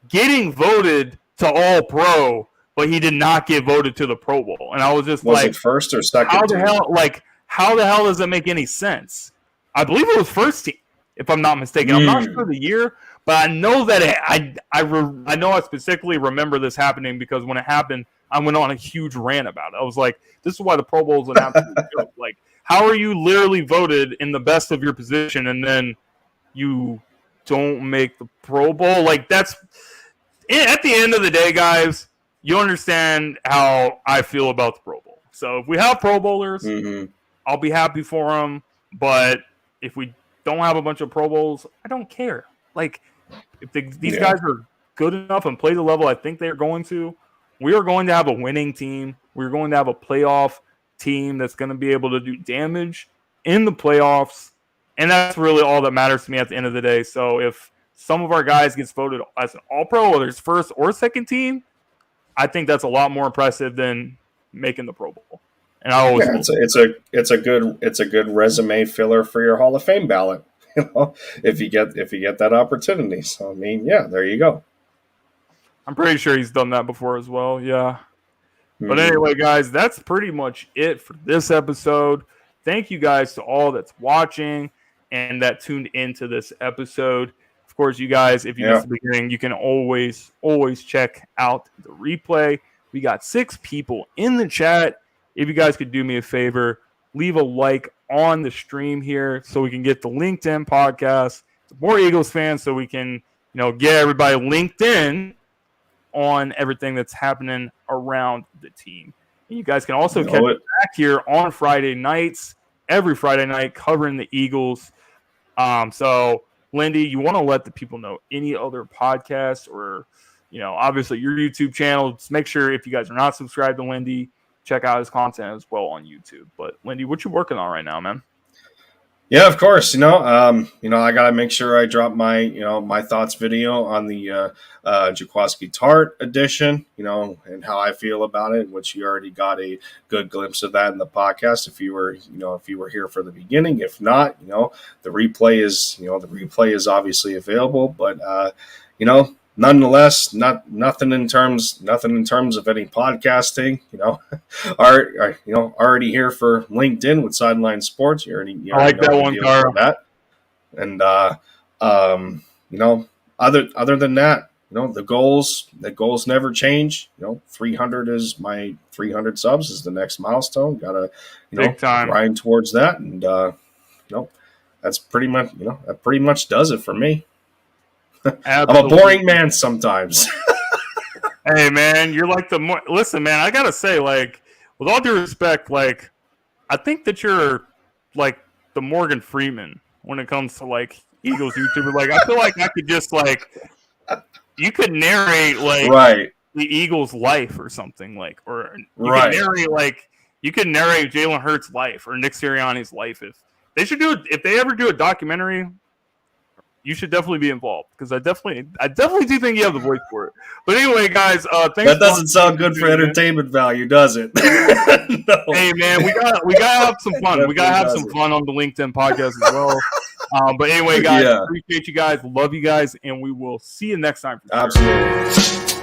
getting voted to All Pro, but he did not get voted to the Pro Bowl. And I was just was it first or second? How the hell does that make any sense? I believe it was first team, if I'm not mistaken. I'm not sure the year, but I know that I know I specifically remember this happening because when it happened, I went on a huge rant about it. I was like, this is why the Pro Bowl is an absolute joke. Like, how are you literally voted in the best of your position and then you don't make the Pro Bowl? Like, that's at the end of the day, guys, you understand how I feel about the Pro Bowl. So if we have Pro Bowlers, I'll be happy for them. But if we don't have a bunch of Pro Bowls, I don't care. Like, if these guys are good enough and play the level I think they're going to, we are going to have a winning team. We're going to have a playoff team that's going to be able to do damage in the playoffs. And that's really all that matters to me at the end of the day. So if some of our guys gets voted as an All-Pro, whether it's first or second team, I think that's a lot more impressive than making the Pro Bowl. And I always it's a good resume filler for your Hall of Fame ballot. If you get that opportunity. So I mean, yeah, there you go. I'm pretty sure he's done that before as well. Yeah. But anyway, guys, that's pretty much it for this episode. Thank you guys to all that's watching and that tuned into this episode. Of course, you guys, if you missed the beginning, you can always check out the replay. We got 6 people in the chat. If you guys could do me a favor, leave a like on the stream here so we can get the LinkedIn podcast to more Eagles fans so we can, get everybody linked in on everything that's happening around the team. And you guys can also catch it back here on Friday nights, every Friday night, covering the Eagles. So, Lindy, you want to let the people know any other podcasts or, obviously your YouTube channel. Just make sure if you guys are not subscribed to Lindy, check out his content as well on YouTube. But, Lindy, what you working on right now, man? Yeah, of course. I got to make sure I drop my, my thoughts video on the Jaquaski Tart edition, and how I feel about it, which you already got a good glimpse of that in the podcast. If you were here for the beginning, if not, the replay is obviously available, but, nonetheless, nothing in terms of any podcasting. Already here for LinkedIn with Sideline Sports. You already I like that one, Carl. That. And other than that, the goals never change. 300 is my 300 subs is the next milestone. Gotta grind towards that, and that's pretty much that pretty much does it for me. I'm a boring man sometimes. Hey, man, you're like listen, man, I got to say, like, with all due respect, like, I think that you're like the Morgan Freeman when it comes to, like, Eagles YouTuber. Like, I feel like I could just, like, you could narrate, like, the Eagles' life or something, like, or you could narrate Jalen Hurts' life or Nick Sirianni's life. If they ever do a documentary, you should definitely be involved because I definitely do think you have the voice for it. But anyway, guys, thanks. That doesn't sound good for entertainment value, does it? No. Hey, man, we gotta have some fun. We gotta have some fun on the LinkedIn podcast as well. But anyway, guys, appreciate you guys. Love you guys. And we will see you next time. Absolutely.